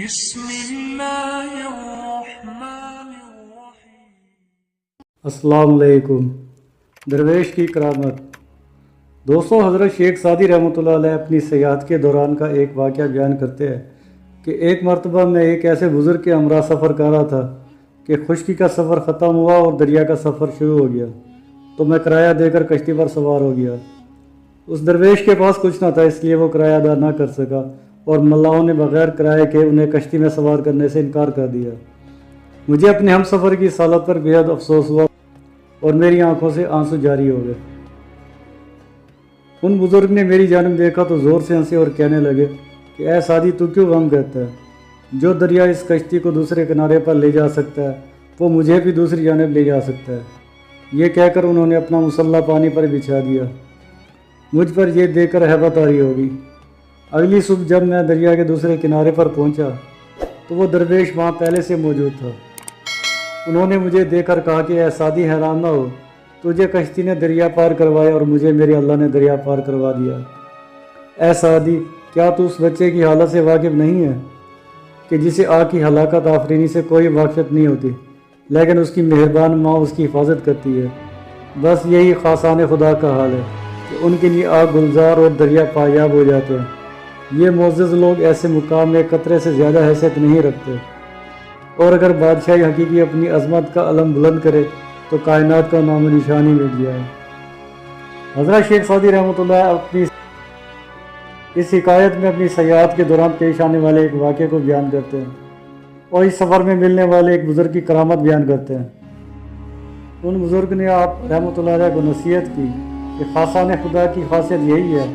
بسم اللہ الرحمن الرحیم۔ السلام علیکم۔ درویش کی کرامت۔ دوستو، حضرت شیخ سعدی رحمۃ اللہ علیہ اپنی سیاحت کے دوران کا ایک واقعہ بیان کرتے ہیں کہ ایک مرتبہ میں ایک ایسے بزرگ کے ہمراہ سفر کر رہا تھا کہ خشکی کا سفر ختم ہوا اور دریا کا سفر شروع ہو گیا، تو میں کرایہ دے کر کشتی پر سوار ہو گیا۔ اس درویش کے پاس کچھ نہ تھا، اس لیے وہ کرایہ ادا نہ کر سکا اور ملاحوں نے بغیر کرائے کے انہیں کشتی میں سوار کرنے سے انکار کر دیا۔ مجھے اپنے ہم سفر کی حالت پر بے حد افسوس ہوا اور میری آنکھوں سے آنسو جاری ہو گئے۔ ان بزرگ نے میری جانب دیکھا تو زور سے ہنسے اور کہنے لگے کہ اے سعدی، تو کیوں غم کہتا ہے؟ جو دریا اس کشتی کو دوسرے کنارے پر لے جا سکتا ہے وہ مجھے بھی دوسری جانب لے جا سکتا ہے۔ یہ کہہ کر انہوں نے اپنا مسلح پانی پر بچھا دیا۔ مجھ پر یہ دیکھ کر ہیبت آری ہوگی۔ اگلی صبح جب میں دریا کے دوسرے کنارے پر پہنچا تو وہ درویش وہاں پہلے سے موجود تھا۔ انہوں نے مجھے دیکھ کر کہا کہ اے سعدی، حیران نہ ہو، تجھے کشتی نے دریا پار کروایا اور مجھے میرے اللہ نے دریا پار کروا دیا۔ اے سعدی، کیا تو اس بچے کی حالت سے واقف نہیں ہے کہ جسے آگ کی ہلاکت آفرینی سے کوئی واقفیت نہیں ہوتی، لیکن اس کی مہربان ماں اس کی حفاظت کرتی ہے؟ بس یہی خاصان خدا کا حال ہے کہ ان کے لیے آگ گلزار اور دریا پایاب ہو جاتے ہیں۔ یہ معزز لوگ ایسے مقام میں قطرے سے زیادہ حیثیت نہیں رکھتے، اور اگر بادشاہی حقیقی اپنی عظمت کا علم بلند کرے تو کائنات کا نام و نشان ہی مٹ جائے۔ حضرت شیخ سعدی رحمۃ اللہ اپنی اس حکایت میں اپنی سیاحت کے دوران پیش آنے والے ایک واقعے کو بیان کرتے ہیں اور اس سفر میں ملنے والے ایک بزرگ کی کرامت بیان کرتے ہیں۔ ان بزرگ نے آپ رحمۃ اللہ علیہ کو نصیحت کی کہ خاصان خدا کی خاصیت یہی ہے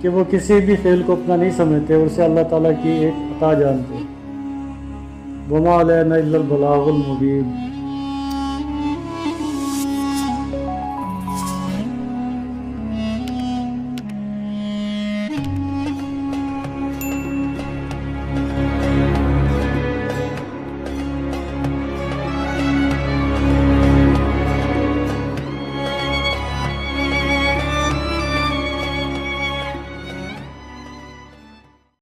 کہ وہ کسی بھی فعل کو اپنا نہیں سمجھتے اور اسے اللہ تعالیٰ کی ایک عطا جانتے۔ وما علینا الا البلاغ المبین۔